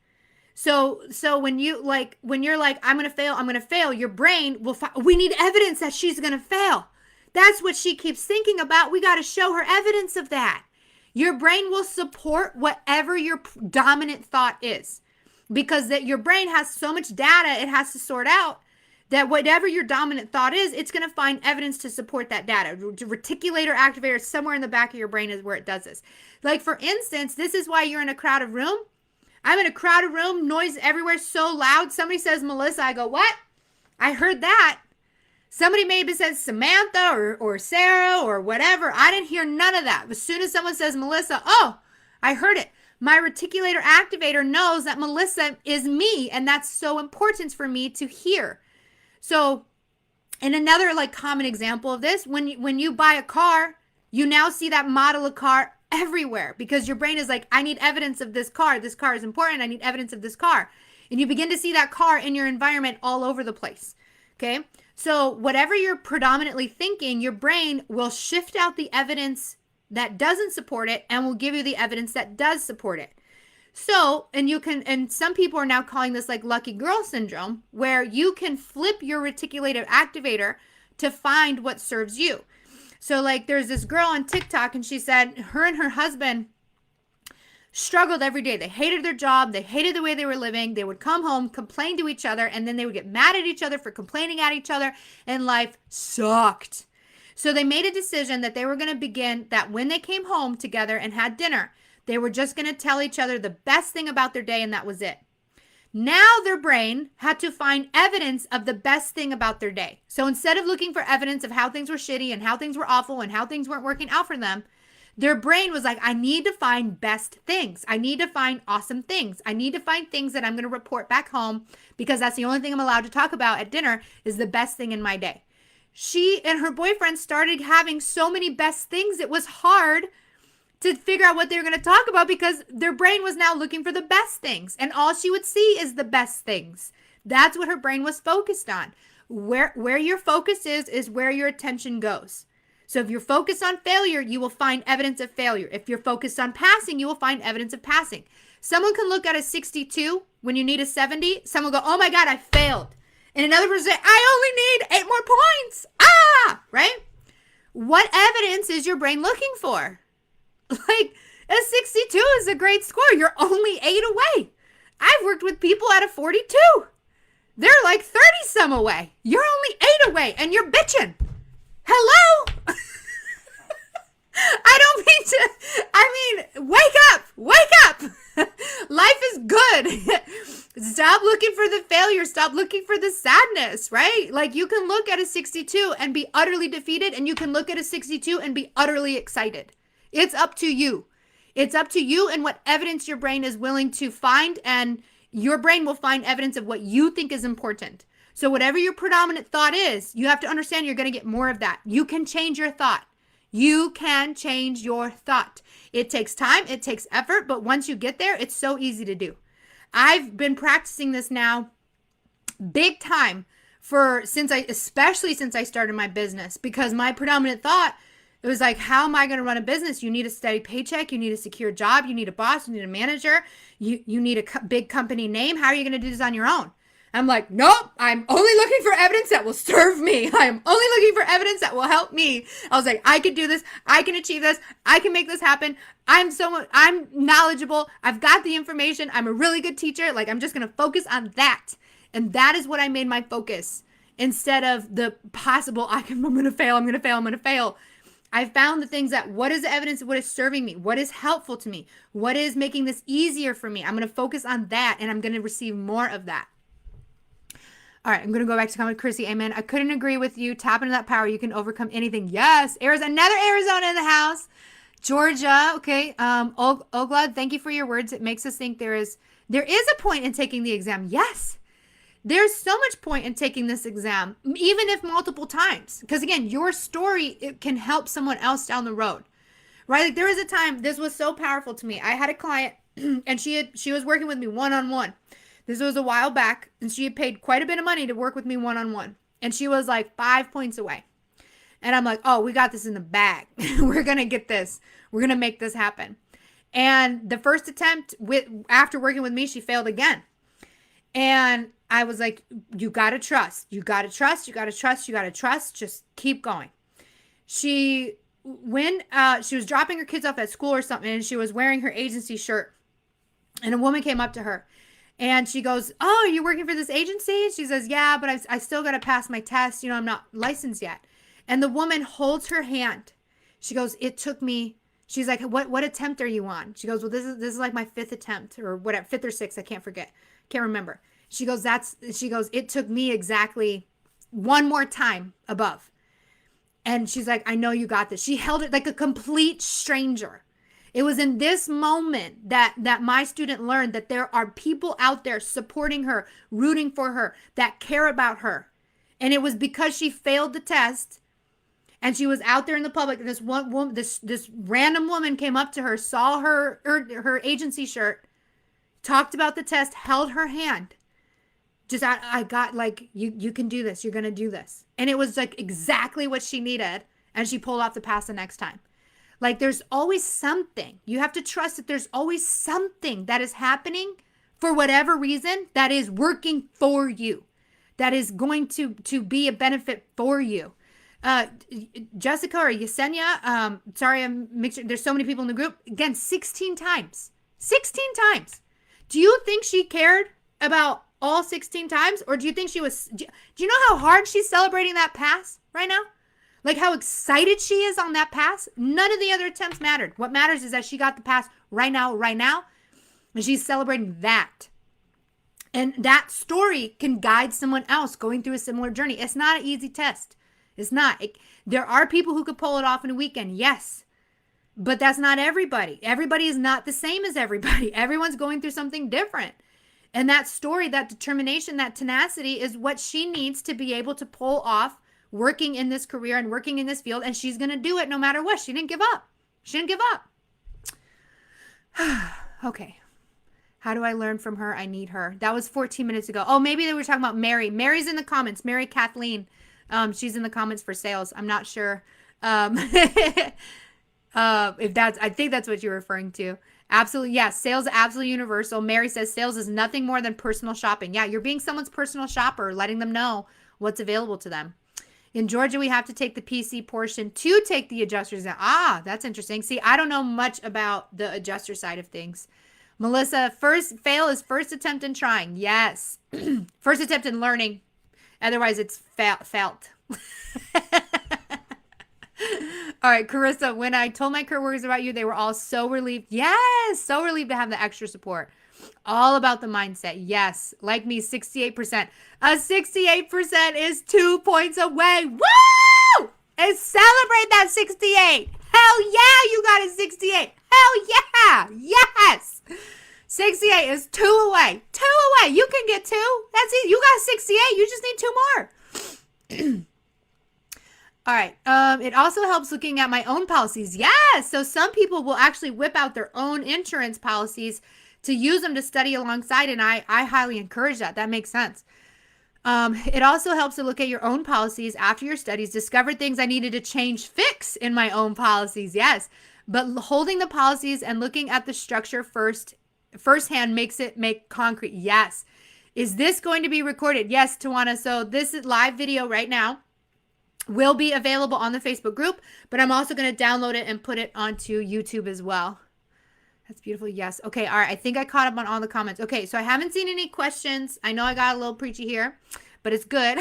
So when you're like, I'm going to fail, your brain will, we need evidence that she's going to fail. That's what she keeps thinking about. We got to show her evidence of that. Your brain will support whatever your dominant thought is, because that your brain has so much data it has to sort out, that whatever your dominant thought is, it's going to find evidence to support that data. Reticulator activator somewhere in the back of your brain is where it does this. Like, for instance, this is why you're in a crowded room. I'm in a crowded room, noise everywhere, so loud. Somebody says, Melissa, I go, what? I heard that. Somebody maybe says Samantha or Sarah or whatever. I didn't hear none of that. As soon as someone says Melissa, oh, I heard it. My reticulator activator knows that Melissa is me, and that's so important for me to hear. So, and another like common example of this, when you buy a car, you now see that model of car everywhere, because your brain is like, I need evidence of this car. This car is important. I need evidence of this car. And you begin to see that car in your environment all over the place. Okay. So whatever you're predominantly thinking, your brain will shift out the evidence that doesn't support it and will give you the evidence that does support it. So, and some people are now calling this like lucky girl syndrome, where you can flip your reticulative activator to find what serves you. So like there's this girl on TikTok, and she said her and her husband struggled every day. They hated their job. They hated the way they were living. They would come home, complain to each other, and then they would get mad at each other for complaining at each other, and life sucked. So they made a decision that they were going to begin that when they came home together and had dinner, they were just going to tell each other the best thing about their day, and that was it. Now their brain had to find evidence of the best thing about their day. So instead of looking for evidence of how things were shitty and how things were awful and how things weren't working out for them, their brain was like, I need to find best things. I need to find awesome things. I need to find things that I'm going to report back home, because that's the only thing I'm allowed to talk about at dinner is the best thing in my day. She and her boyfriend started having so many best things, it was hard to figure out what they were going to talk about, because their brain was now looking for the best things, and all she would see is the best things. That's what her brain was focused on. Where your focus is where your attention goes. So if you're focused on failure, you will find evidence of failure. If you're focused on passing, you will find evidence of passing. Someone can look at a 62 when you need a 70. Someone will go, oh my God, I failed. And another person say, I only need 8 more points. Right? What evidence is your brain looking for? Like, a 62 is a great score. You're only 8 away. I've worked with people at a 42. They're like 30 some away. You're only 8 away, and you're bitching. Hello? Wake up. Life is good. Stop looking for the failure. Stop looking for the sadness, right? Like, you can look at a 62 and be utterly defeated, and you can look at a 62 and be utterly excited. It's up to you. It's up to you and what evidence your brain is willing to find, and your brain will find evidence of what you think is important. So whatever your predominant thought is, you have to understand you're going to get more of that. You can change your thought. You can change your thought. It takes time. It takes effort. But once you get there, it's so easy to do. I've been practicing this now big time especially since I started my business, because my predominant thought, it was like, how am I going to run a business? You need a steady paycheck. You need a secure job. You need a boss. You need a manager. You need a big company name. How are you going to do this on your own? I'm like, nope, I'm only looking for evidence that will serve me. I'm only looking for evidence that will help me. I was like, I can do this. I can achieve this. I can make this happen. I'm knowledgeable. I've got the information. I'm a really good teacher. Like, I'm just going to focus on that. And that is what I made my focus, instead of the possible, I'm going to fail. I found the things that, what is the evidence of what is serving me? What is helpful to me? What is making this easier for me? I'm going to focus on that, and I'm going to receive more of that. All right, I'm going to go back to comment. Chrissy, amen. I couldn't agree with you. Tap into that power. You can overcome anything. Yes. Arizona, another Arizona in the house. Georgia. Okay. Oglad, thank you for your words. It makes us think there is a point in taking the exam. Yes. There's so much point in taking this exam, even if multiple times. Because again, your story, it can help someone else down the road, right? Like there was a time, this was so powerful to me. I had a client and she was working with me one-on-one. This was a while back, and she had paid quite a bit of money to work with me one-on-one. And she was like 5 points away. And I'm like, oh, we got this in the bag. We're going to get this. We're going to make this happen. And the first attempt after working with me, she failed again. And I was like, you got to trust. You got to trust. You got to trust. You got to trust. Just keep going. When she was dropping her kids off at school or something, and she was wearing her agency shirt, and a woman came up to her and she goes, oh, are you working for this agency? She says, yeah, but I still got to pass my test. I'm not licensed yet. And the woman holds her hand. She goes, it took me. She's like, what attempt are you on? She goes, well, this is like my 5th attempt or whatever, 5th or 6th. I can't remember. She goes, it took me exactly one more time above. And she's like, I know you got this. She held it like a complete stranger. It was in this moment that my student learned that there are people out there supporting her, rooting for her, that care about her. And it was because she failed the test and she was out there in the public. And this one woman, this random woman came up to her, saw her agency shirt, talked about the test, held her hand. Just, I got like, you can do this. You're going to do this. And it was like exactly what she needed. And she pulled off the pass the next time. Like there's always something. You have to trust that there's always something that is happening for whatever reason that is working for you, that is going to be a benefit for you. Jessica or Yesenia, sorry, I'm mixing. There's so many people in the group. Again, 16 times. 16 times. Do you think she cared about all 16 times? Or do you think she was, do you know how hard she's celebrating that pass right now? Like how excited she is on that pass. None of the other attempts mattered. What matters is that she got the pass right now. And she's celebrating that. And that story can guide someone else going through a similar journey. It's not an easy test. It's not. There are people who could pull it off in a weekend. Yes. But that's not everybody. Everybody is not the same as everybody. Everyone's going through something different. And that story, that determination, that tenacity is what she needs to be able to pull off working in this career and working in this field. And she's going to do it no matter what. She didn't give up. Okay. How do I learn from her? I need her. That was 14 minutes ago. Oh, maybe they were talking about Mary. Mary's in the comments. Mary Kathleen. She's in the comments for sales. I'm not sure. If I think that's what you're referring to. Absolutely. Yes. Sales is absolutely universal. Mary says sales is nothing more than personal shopping. Yeah. You're being someone's personal shopper, letting them know what's available to them. In Georgia, we have to take the PC portion to take the adjusters. That's interesting. See, I don't know much about the adjuster side of things. Melissa, first fail is first attempt in trying. Yes. First attempt in learning. Otherwise, it's felt. All right, Carissa, when I told my coworkers about you, they were all so relieved. Yes, so relieved to have the extra support. All about the mindset. Yes, like me, 68%. A 68% is 2 points away. Woo! And celebrate that 68. Hell yeah, you got a 68. Hell yeah. Yes. 68 is 2 away. 2 away. You can get 2. That's it. You got 68. You just need 2 more. All right. It also helps looking at my own policies. Yes. So some people will actually whip out their own insurance policies to use them to study alongside. And I highly encourage that. That makes sense. It also helps to look at your own policies after your studies, discover things I needed to fix in my own policies. Yes. But holding the policies and looking at the structure firsthand makes it make concrete. Yes. Is this going to be recorded? Yes, Tawana. So this is live video right now. Will be available on the Facebook group, but I'm also going to download it and put it onto YouTube as well. That's beautiful. Yes. Okay. All right. I think I caught up on all the comments. Okay. So I haven't seen any questions. I know I got a little preachy here, but it's good.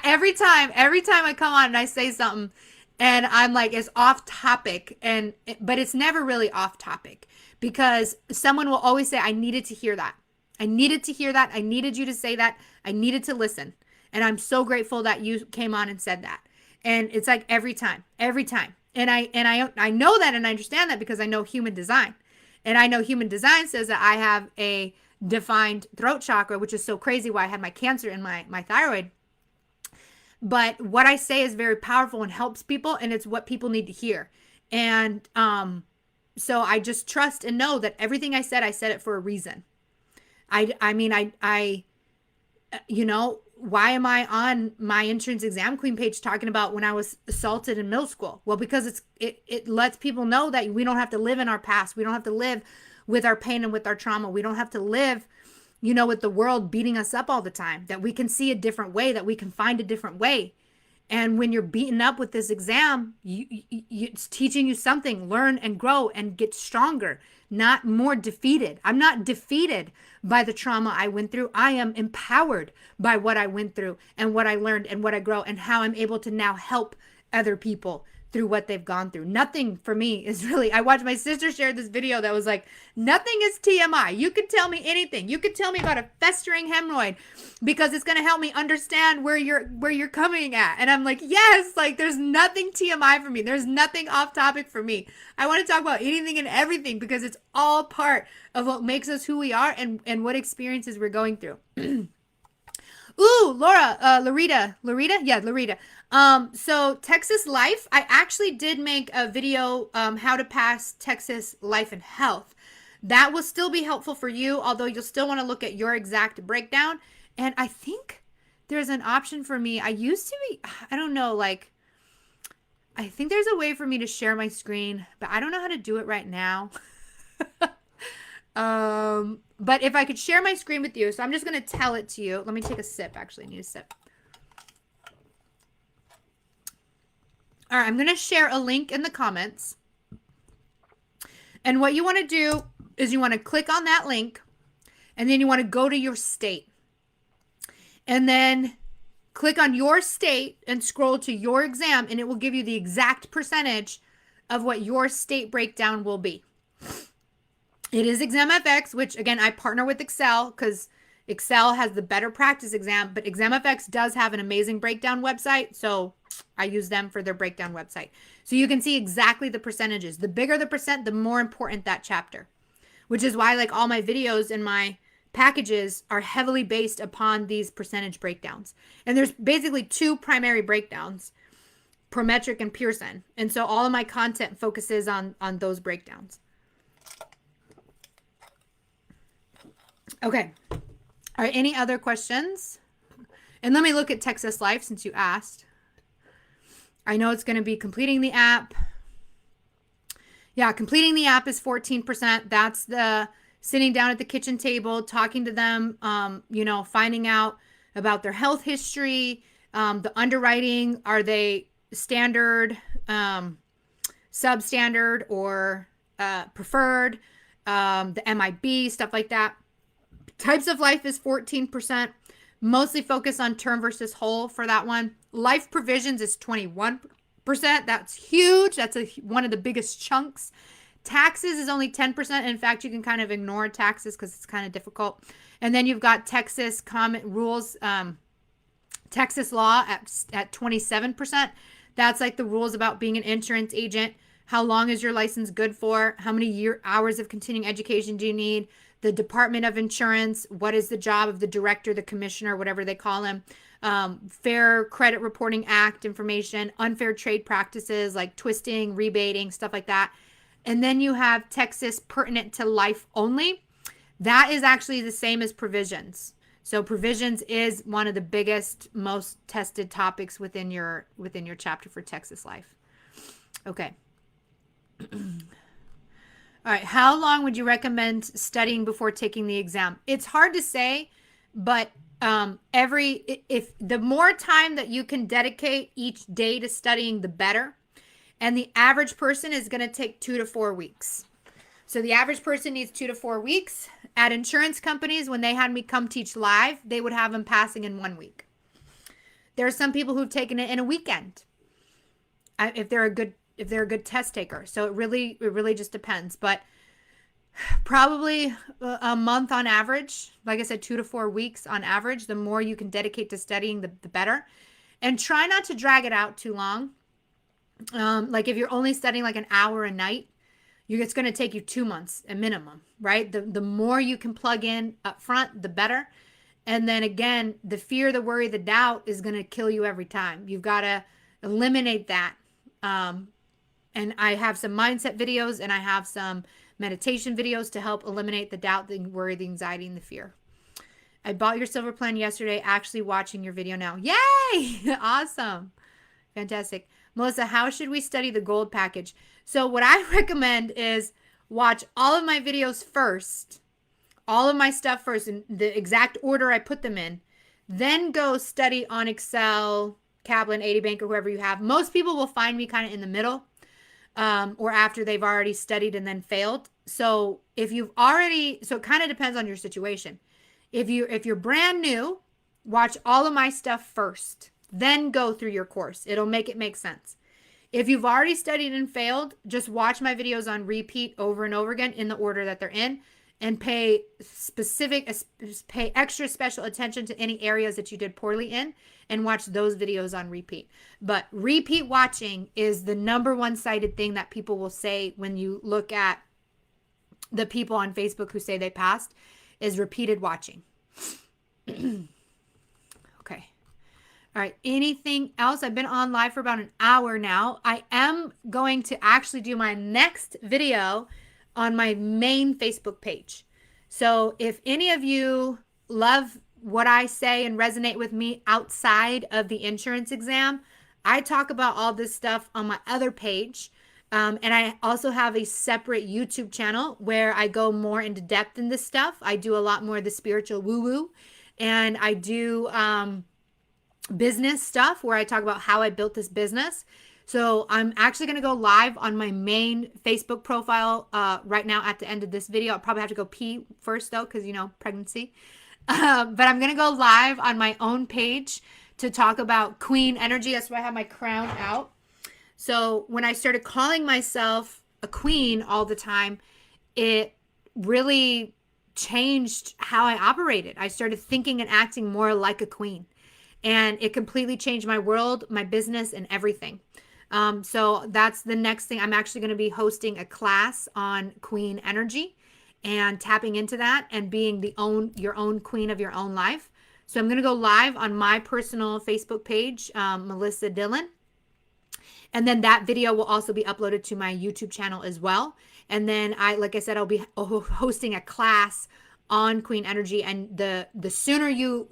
Every time I come on and I say something and I'm like, it's off topic but it's never really off topic because someone will always say, I needed to hear that. I needed to hear that. I needed you to say that. I needed to listen. And I'm so grateful that you came on and said that. And it's like every time. And I know that and I understand that because I know human design. And I know human design says that I have a defined throat chakra, which is so crazy why I had my cancer in my thyroid. But what I say is very powerful and helps people, and it's what people need to hear. And so I just trust and know that everything I said it for a reason. I mean, you know, why am I on my insurance exam queen page talking about when I was assaulted in middle school? Well, because it lets people know that we don't have to live in our past. We don't have to live with our pain and with our trauma. We don't have to live, you know, with the world beating us up all the time. That we can see a different way, that we can find a different way. And when you're beaten up with this exam, it's teaching you something. Learn and grow and get stronger, not more defeated. I'm not defeated by the trauma I went through. I am empowered by what I went through and what I learned and what I grow and how I'm able to now help other people through what they've gone through. Nothing for me is really, I watched my sister share this video that was like, nothing is TMI. You could tell me anything. You could tell me about a festering hemorrhoid because it's going to help me understand where you're coming at. And I'm like, yes, like there's nothing TMI for me. There's nothing off topic for me. I want to talk about anything and everything because it's all part of what makes us who we are and what experiences we're going through. Ooh, Loretta. Yeah, Loretta. So Texas Life, I actually did make a video, how to pass Texas Life and Health. That will still be helpful for you, although you'll still want to look at your exact breakdown. And I think there's an option for me. I used to be, I don't know, like, I think there's a way for me to share my screen, but I don't know how to do it right now. But if I could share my screen with you, so I'm just going to tell it to you. Let me take a sip. Actually, I need a sip. All right, I'm going to share a link in the comments. And what you want to do is you want to click on that link, and then you want to go to your state. And then click on your state and scroll to your exam, and it will give you the exact percentage of what your state breakdown will be. It is ExamFX, which again, I partner with Excel because Excel has the better practice exam, but ExamFX does have an amazing breakdown website. So I use them for their breakdown website. So you can see exactly the percentages. The bigger the percent, the more important that chapter, which is why like all my videos and my packages are heavily based upon these percentage breakdowns. And there's basically two primary breakdowns, Prometric and Pearson. And so all of my content focuses on those breakdowns. Okay. All right. Any other questions? And let me look at Texas Life since you asked. I know it's going to be completing the app. Yeah, completing the app is 14%. That's the sitting down at the kitchen table, talking to them, you know, finding out about their health history, the underwriting. Are they standard, substandard, or preferred? The MIB, stuff like that. Types of life is 14%, mostly focused on term versus whole for that one. Life provisions is 21%. That's huge. That's one of the biggest chunks. Taxes is only 10%. In fact, you can kind of ignore taxes because it's kind of difficult. And then you've got Texas common rules, Texas law at 27%. That's like the rules about being an insurance agent. How long is your license good for? How many hours of continuing education do you need? The Department of Insurance, what is the job of the director, the commissioner, whatever they call him, Fair Credit Reporting Act information, unfair trade practices like twisting, rebating, stuff like that. And then you have Texas pertinent to life only. That is actually the same as provisions. So provisions is one of the biggest, most tested topics within your chapter for Texas Life. Okay. All right, how long would you recommend studying before taking the exam? It's hard to say, but if the more time that you can dedicate each day to studying, the better. And the average person is going to take 2 to 4 weeks. So the average person needs 2 to 4 weeks. At insurance companies, when they had me come teach live, they would have them passing in 1 week. There are some people who've taken it in a weekend, if they're a good test taker. So it really just depends. But probably a month on average. Like I said, 2 to 4 weeks on average. The more you can dedicate to studying, the better. And try not to drag it out too long. Like if you're only studying like an hour a night, it's going to take you 2 months a minimum, right? The more you can plug in up front, the better. And then again, the fear, the worry, the doubt is going to kill you every time. You've got to eliminate that. And And I have some mindset videos and I have some meditation videos to help eliminate the doubt, the worry, the anxiety, and the fear. I bought your silver plan yesterday, actually watching your video now. Yay! Awesome. Fantastic. Melissa, how should we study the gold package? So what I recommend is watch all of my videos first, all of my stuff first, in the exact order I put them in. Then go study on Excel, Kaplan, 80 Bank, or whoever you have. Most people will find me kind of in the middle, or after they've already studied and then failed. So if you've already, so it kind of depends on your situation. If you're brand new, watch all of my stuff first, then go through your course. It'll make it make sense. If you've already studied and failed, just watch my videos on repeat over and over again in the order that they're in, and pay extra special attention to any areas that you did poorly in, and watch those videos on repeat. But repeat watching is the number one cited thing that people will say when you look at the people on Facebook who say they passed, is repeated watching. Okay. All right. Anything else? I've been on live for about an hour now. I am going to actually do my next video on my main Facebook page. So if any of you love what I say and resonate with me outside of the insurance exam, I talk about all this stuff on my other page. And I also have a separate YouTube channel where I go more into depth in this stuff. I do a lot more of the spiritual woo-woo, and I do business stuff where I talk about how I built this business. So I'm actually going to go live on my main Facebook profile right now at the end of this video. I'll probably have to go pee first though, because, pregnancy. But I'm going to go live on my own page to talk about queen energy. That's why I have my crown out. So when I started calling myself a queen all the time, it really changed how I operated. I started thinking and acting more like a queen, and it completely changed my world, my business, and everything. So that's the next thing. I'm actually going to be hosting a class on queen energy and tapping into that and being your own queen of your own life. So I'm going to go live on my personal Facebook page, Melissa Dillon. And then that video will also be uploaded to my YouTube channel as well. And then like I said, I'll be hosting a class on queen energy. And the sooner you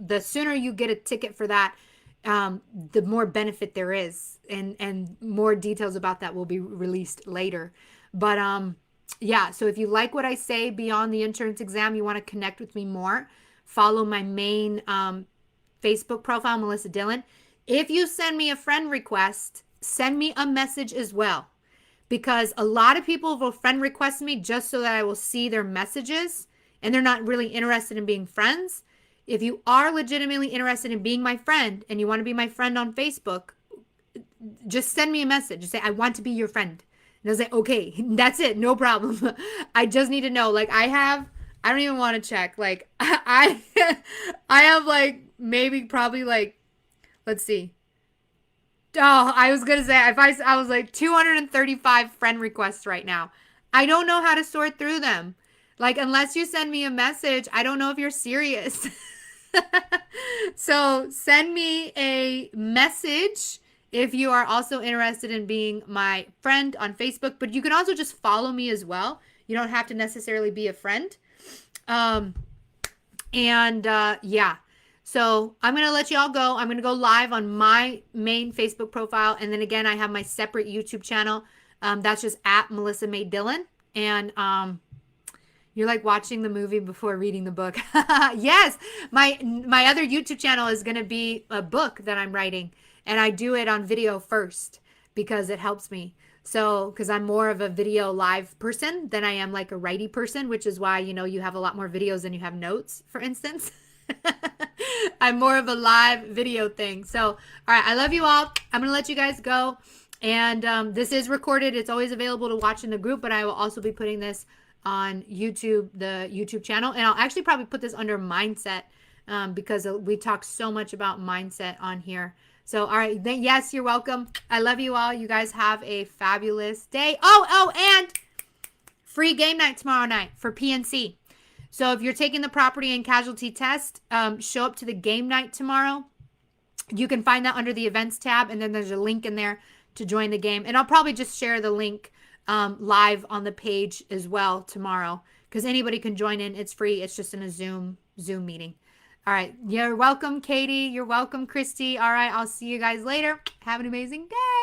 get a ticket for that, the more benefit there is, and more details about that will be released later. But yeah, so if you like what I say beyond the insurance exam, you want to connect with me more, follow my main Facebook profile, Melissa Dillon. If you send me a friend request, send me a message as well, because a lot of people will friend request me just so that I will see their messages, and they're not really interested in being friends. If you are legitimately interested in being my friend and you want to be my friend on Facebook, just send me a message. Just say, I want to be your friend. And I'll say, okay, that's it. No problem. I just need to know. Like I don't even want to check. Like I have probably let's see. Oh, I was going to say, I was like 235 friend requests right now. I don't know how to sort through them. Like, unless you send me a message, I don't know if you're serious. So send me a message if you are also interested in being my friend on Facebook, but you can also just follow me as well. You don't have to necessarily be a friend. Yeah. So I'm going to let you all go. I'm going to go live on my main Facebook profile. And then again, I have my separate YouTube channel. That's just at Melissa May Dillon. And you're like watching the movie before reading the book. Yes. My other YouTube channel is going to be a book that I'm writing. And I do it on video first because it helps me. So, because I'm more of a video live person than I am like a writey person, which is why, you have a lot more videos than you have notes, for instance. I'm more of a live video thing. So, all right. I love you all. I'm going to let you guys go. And this is recorded. It's always available to watch in the group, but I will also be putting this on YouTube, the YouTube channel. And I'll actually probably put this under mindset because we talk so much about mindset on here. So, all right. Yes, you're welcome. I love you all. You guys have a fabulous day. Oh, and free game night tomorrow night for PNC. So if you're taking the property and casualty test, show up to the game night tomorrow. You can find that under the events tab, and then there's a link in there to join the game. And I'll probably just share the link live on the page as well tomorrow, because anybody can join in. It's free. It's just in a Zoom meeting. All right. You're welcome, Katie. You're welcome, Christy. All right. I'll see you guys later. Have an amazing day.